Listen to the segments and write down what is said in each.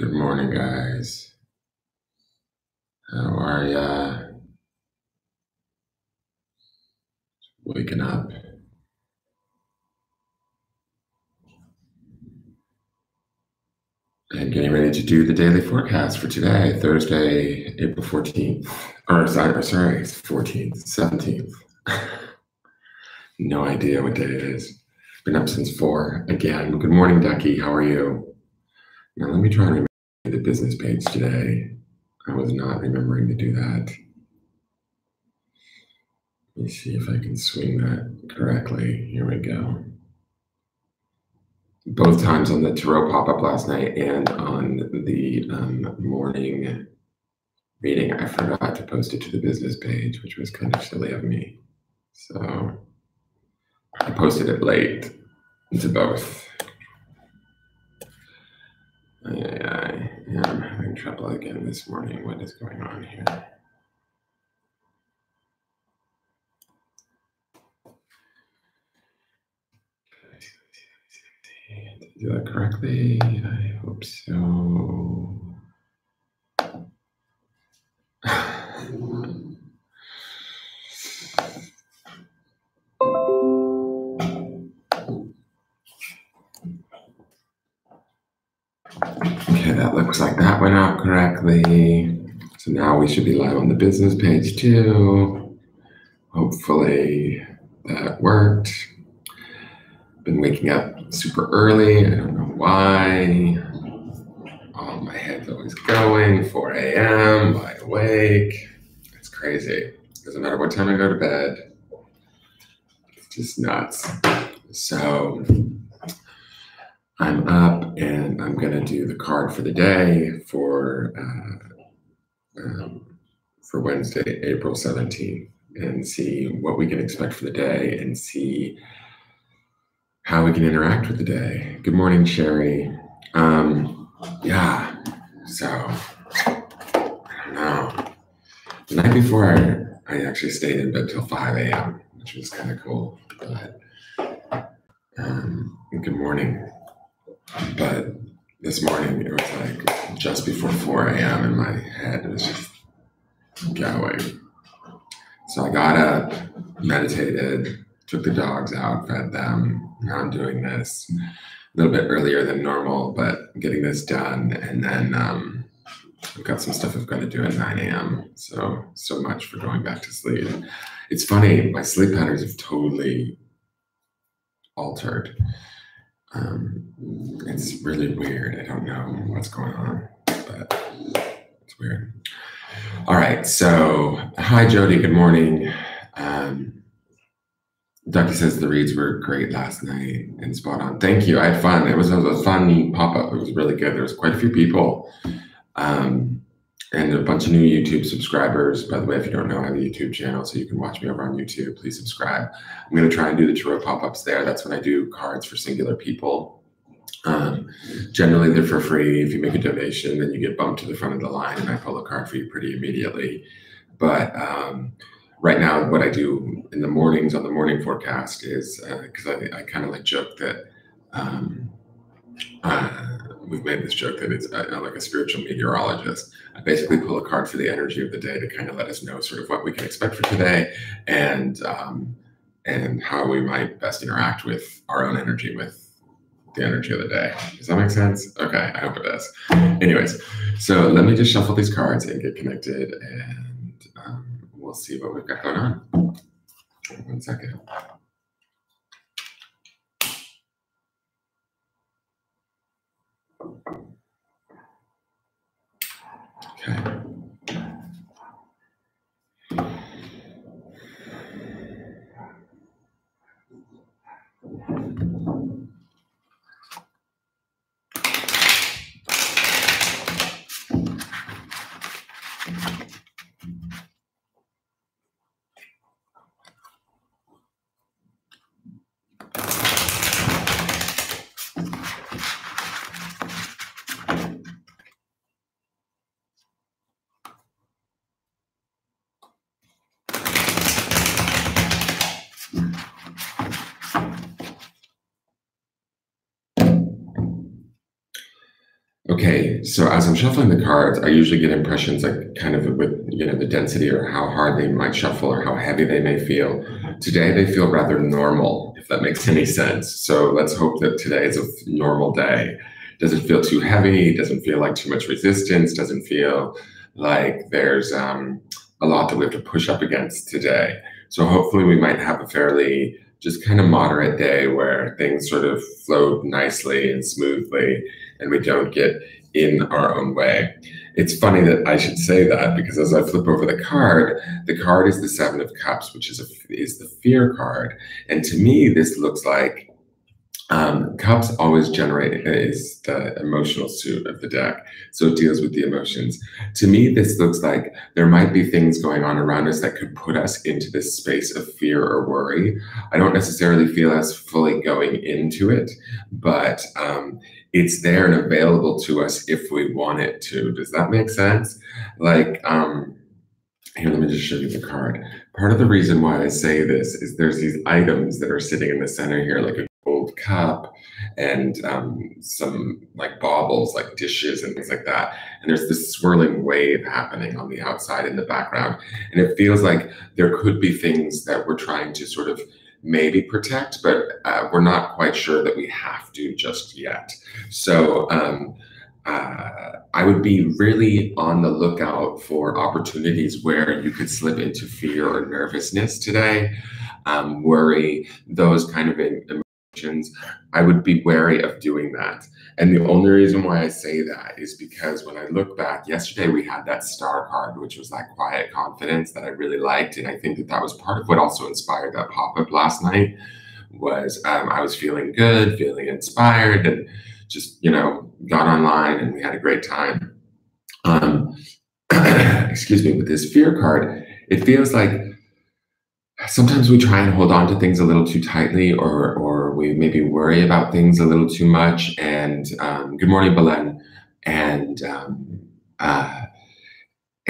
Good morning, guys. How are ya? Waking up and getting ready to do the daily forecast for today, Thursday, April 14th. Sorry, 14th, 17th. No idea what day it is. Been up since 4 again. Good morning, Ducky. How are you? Now, let me try and remember the business page today. I was not remembering to do that. Let me see if I can swing that correctly. Here we go. Both times on the tarot pop-up last night and on the morning reading, I forgot to post it to the business page, which was kind of silly of me. So I posted it late to both. Yeah, I'm having trouble again this morning. What is going on here? Did I do that correctly? I hope so. Okay, that looks like that went out correctly. So now we should be live on the business page too. Hopefully that worked. Been waking up super early. I don't know why. Oh, my head's always going. 4 a.m. wide awake. It's crazy. Doesn't matter what time I go to bed. It's just nuts. So I'm up and I'm gonna do the card for the day for Wednesday, April 17th, and see what we can expect for the day and see how we can interact with the day. Good morning, Sherry. Yeah, so I don't know. The night before, I actually stayed in bed till 5 a.m., which was kind of cool. But good morning. But this morning, it was like just before 4 a.m. and my head was just going. So I got up, meditated, took the dogs out, fed them. Now I'm doing this a little bit earlier than normal, but getting this done. And then I've got some stuff I've got to do at 9 a.m. So much for going back to sleep. It's funny, my sleep patterns have totally altered. It's really weird. I don't know what's going on, but it's weird. All right, so hi, Jody. Good morning. Ducky says the reads were great last night and spot on. Thank you. I had fun. It was a fun pop-up. It was really good. There was quite a few people and a bunch of new YouTube subscribers. By the way, if you don't know, I have a YouTube channel, so you can watch me over on YouTube. Please subscribe. I'm going to try and do the tarot pop-ups there. That's when I do cards for singular people. Generally, they're for free. If you make a donation, then you get bumped to the front of the line, and I pull a card for you pretty immediately. But right now, what I do in the mornings on the morning forecast is, because I kind of like joke that we've made this joke that it's like a spiritual meteorologist. I basically pull a card for the energy of the day to kind of let us know sort of what we can expect for today and how we might best interact with our own energy with the energy of the day. Does that make sense? Okay, I hope it does. Anyways, so let me just shuffle these cards and get connected, and we'll see what we've got going on. 1 second. Okay. Okay, so as I'm shuffling the cards, I usually get impressions like kind of with, the density or how hard they might shuffle or how heavy they may feel. Today they feel rather normal, if that makes any sense. So let's hope that today is a normal day. Doesn't feel too heavy, doesn't feel like too much resistance, doesn't feel like there's a lot that we have to push up against today. So hopefully we might have a fairly just kind of moderate day where things sort of flow nicely and smoothly and we don't get in our own way. It's funny that I should say that because as I flip over the card is the Seven of Cups, which is the fear card. And to me, this looks like cups always generate is the emotional suit of the deck. So it deals with the emotions. To me, this looks like there might be things going on around us that could put us into this space of fear or worry. I don't necessarily feel us fully going into it, but it's there and available to us if we want it to. Does that make sense? Like, here, let me just show you the card. Part of the reason why I say this is there's these items that are sitting in the center here, like a gold cup and some like baubles, like dishes and things like that. And there's this swirling wave happening on the outside in the background. And it feels like there could be things that we're trying to sort of maybe protect, but we're not quite sure that we have to just yet. So I would be really on the lookout for opportunities where you could slip into fear or nervousness today, worry, those kind of emotions. I would be wary of doing that. And the only reason why I say that is because when I look back, yesterday we had that star card, which was that quiet confidence that I really liked. And I think that that was part of what also inspired that pop-up last night was I was feeling good, feeling inspired, and just, got online and we had a great time. Excuse me, with this fear card, it feels like sometimes we try and hold on to things a little too tightly, or we maybe worry about things a little too much. And good morning, Belen. And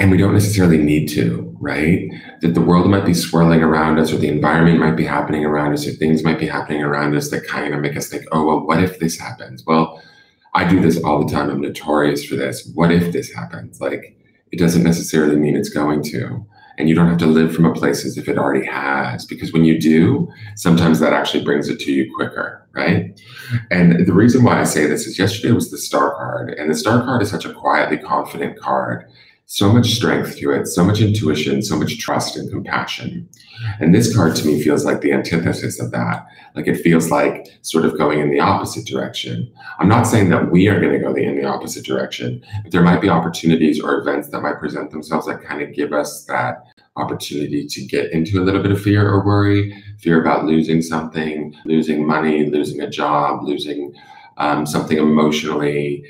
we don't necessarily need to, right? That the world might be swirling around us, or the environment might be happening around us, or things might be happening around us that kind of make us think, oh, well, what if this happens? Well, I do this all the time. I'm notorious for this. What if this happens? Like, it doesn't necessarily mean it's going to. And you don't have to live from a place as if it already has, because when you do, sometimes that actually brings it to you quicker, right? And the reason why I say this is yesterday was the star card, and the star card is such a quietly confident card. So much strength to it, so much intuition, so much trust and compassion. And this card to me feels like the antithesis of that. Like it feels like sort of going in the opposite direction. I'm not saying that we are going to go in the opposite direction, but there might be opportunities or events that might present themselves that kind of give us that opportunity to get into a little bit of fear or worry, fear about losing something, losing money, losing a job, losing something emotionally.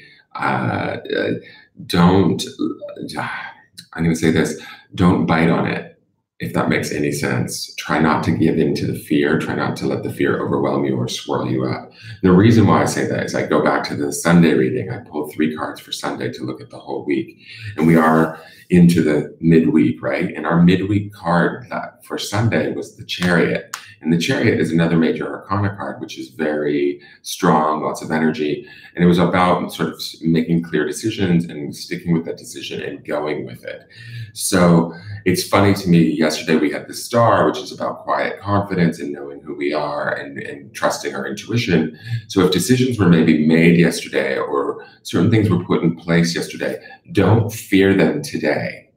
Don't, I'm going to say this, don't bite on it, if that makes any sense. Try not to give in to the fear. Try not to let the fear overwhelm you or swirl you up. The reason why I say that is I go back to the Sunday reading. I pulled 3 cards for Sunday to look at the whole week. And we are into the midweek, right? And our midweek card for Sunday was the Chariot. And the Chariot is another major arcana card, which is very strong, lots of energy. And it was about sort of making clear decisions and sticking with that decision and going with it. So it's funny to me, yesterday we had the Star, which is about quiet confidence and knowing who we are and trusting our intuition. So if decisions were maybe made yesterday or certain things were put in place yesterday, don't fear them today.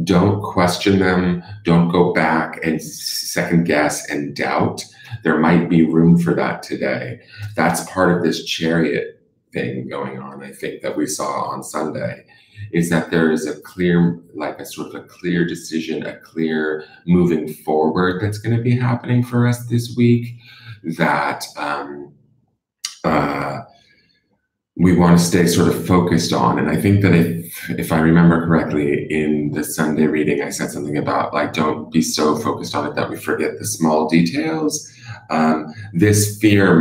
Don't question them. Don't go back and second guess and doubt. There might be room for that today. That's part of this Chariot thing going on, I think, that we saw on Sunday, is that there is a clear, like a sort of a clear decision, a clear moving forward that's going to be happening for us this week that we want to stay sort of focused on. And I think that if I remember correctly, in the Sunday reading, I said something about like, don't be so focused on it that we forget the small details. This fear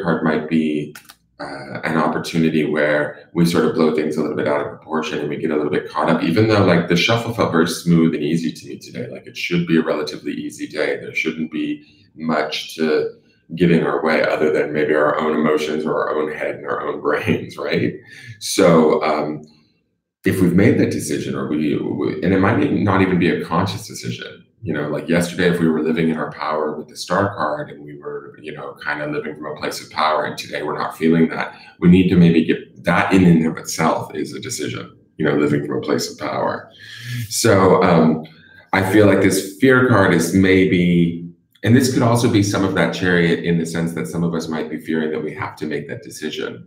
card might be an opportunity where we sort of blow things a little bit out of proportion and we get a little bit caught up, even though like the shuffle felt very smooth and easy to me today. Like it should be a relatively easy day. There shouldn't be much to getting our way other than maybe our own emotions or our own head and our own brains, right? So if we've made that decision, or and it might not even be a conscious decision, like yesterday, if we were living in our power with the star card and we were, kind of living from a place of power, and today we're not feeling that, we need to maybe get that in and of itself is a decision, living from a place of power. So I feel like this fear card is maybe, and this could also be some of that Chariot, in the sense that some of us might be fearing that we have to make that decision.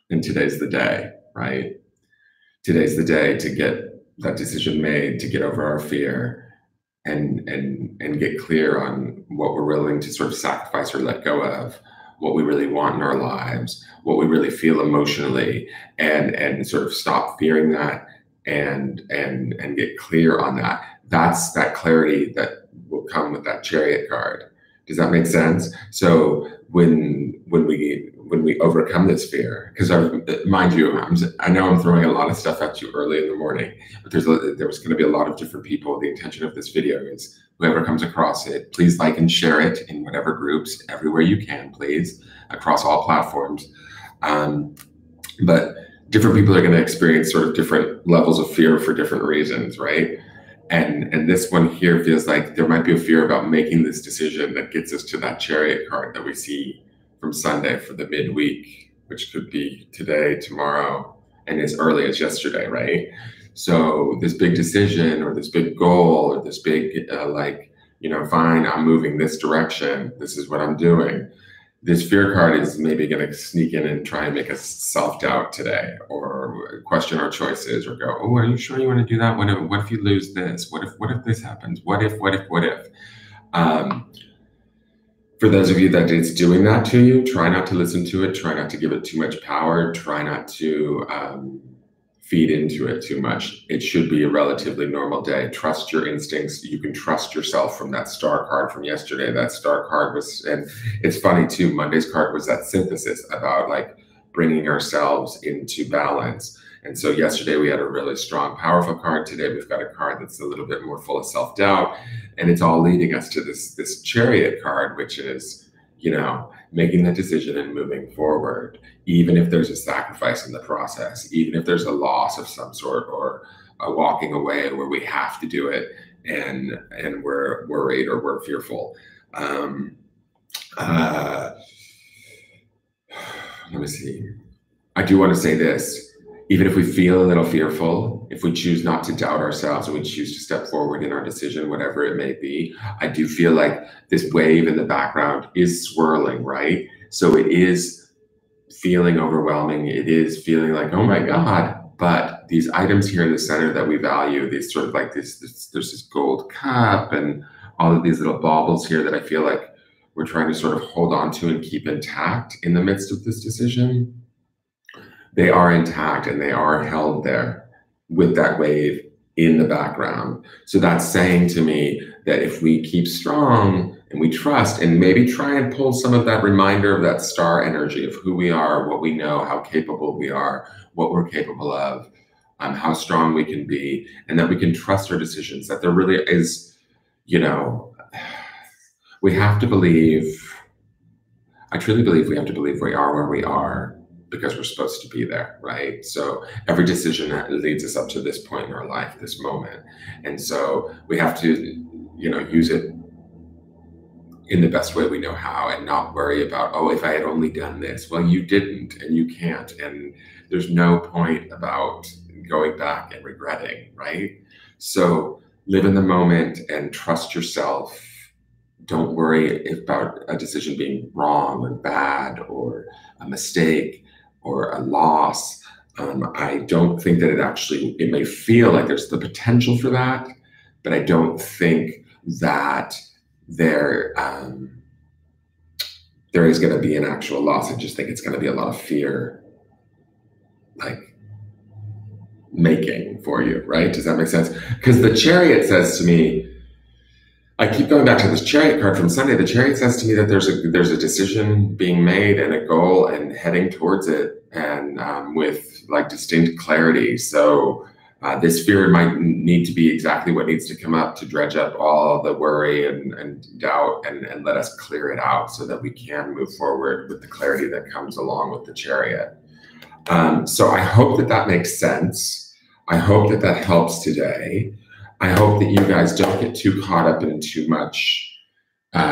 And today's the day, right? Today's the day to get that decision made, to get over our fear, and get clear on what we're willing to sort of sacrifice or let go of, what we really want in our lives, what we really feel emotionally, and sort of stop fearing that and get clear on that. That's that clarity that will come with that Chariot card. Does that make sense? So when we overcome this fear, because mind you, I know I'm throwing a lot of stuff at you early in the morning, but there was going to be a lot of different people. The intention of this video is whoever comes across it, please like and share it in whatever groups, everywhere you can, please, across all platforms. But different people are going to experience sort of different levels of fear for different reasons, right? And this one here feels like there might be a fear about making this decision that gets us to that Chariot card that we see from Sunday for the midweek, which could be today, tomorrow, and as early as yesterday, right? So this big decision, or this big goal, or this big, fine, I'm moving this direction. This is what I'm doing. This fear card is maybe going to sneak in and try and make us self-doubt today, or question our choices, or go, oh, are you sure you want to do that? What if you lose this? What if this happens? What if? For those of you that it's doing that to you, try not to listen to it. Try not to give it too much power. Try not to feed into it too much. It should be a relatively normal day. Trust your instincts. You can trust yourself from that star card from yesterday. That star card was, and it's funny too, Monday's card was that synthesis about like bringing ourselves into balance. And so yesterday we had a really strong, powerful card. Today we've got a card that's a little bit more full of self-doubt. And it's all leading us to this Chariot card, which is, making that decision and moving forward, even if there's a sacrifice in the process, even if there's a loss of some sort, or a walking away where we have to do it and we're worried or we're fearful. Let me see. I do want to say this. Even if we feel a little fearful, if we choose not to doubt ourselves and we choose to step forward in our decision, whatever it may be, I do feel like this wave in the background is swirling, right? So it is feeling overwhelming. It is feeling like, oh my God. But these items here in the center that we value, these sort of like there's this gold cup and all of these little baubles here that I feel like we're trying to sort of hold on to and keep intact in the midst of this decision. They are intact and they are held there with that wave in the background. So that's saying to me that if we keep strong and we trust, and maybe try and pull some of that reminder of that star energy of who we are, what we know, how capable we are, what we're capable of, how strong we can be, and that we can trust our decisions, that there really is, we have to believe, I truly believe we have to believe we are where we are because we're supposed to be there, right? So every decision that leads us up to this point in our life, this moment. And so we have to, use it in the best way we know how, and not worry about, oh, if I had only done this. Well, you didn't, and you can't. And there's no point about going back and regretting, right? So live in the moment and trust yourself. Don't worry about a decision being wrong or bad or a mistake or a loss. I don't think that it may feel like there's the potential for that, but I don't think that there is going to be an actual loss. I just think it's going to be a lot of fear, like making for you, right? Does that make sense? Because the Chariot says to me, I keep going back to this Chariot card from Sunday. The Chariot says to me that there's a decision being made and a goal and heading towards it, and with like distinct clarity. So This fear might need to be exactly what needs to come up to dredge up all the worry and doubt and let us clear it out so that we can move forward with the clarity that comes along with the chariot. So I hope that that makes sense. I hope that that helps today. I hope that you guys don't get too caught up in too much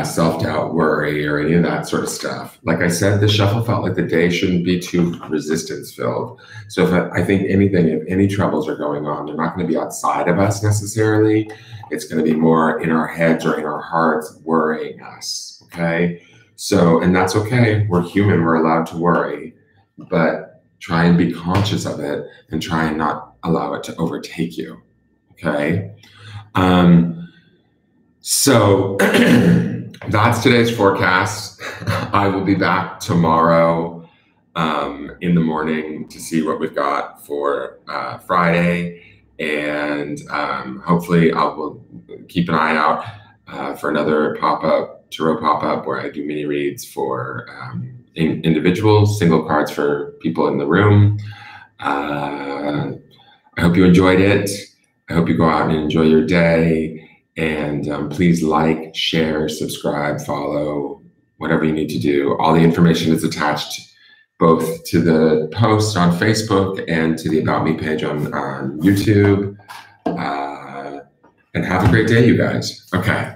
self-doubt, worry, or any of that sort of stuff. Like I said, the shuffle felt like the day shouldn't be too resistance-filled. So if I think anything, if any troubles are going on, they're not going to be outside of us necessarily. It's going to be more in our heads or in our hearts worrying us, okay? So, and that's okay. We're human. We're allowed to worry. But try and be conscious of it and try and not allow it to overtake you, okay? So that's today's forecast. I will be back tomorrow in the morning to see what we've got for Friday. And hopefully I will keep an eye out for another pop-up, tarot pop-up where I do mini reads for individuals, single cards for people in the room. I hope you enjoyed it. I hope you go out and enjoy your day. And please like, share, subscribe, follow, whatever you need to do. All the information is attached both to the post on Facebook and to the About Me page on YouTube. And have a great day, you guys. Okay.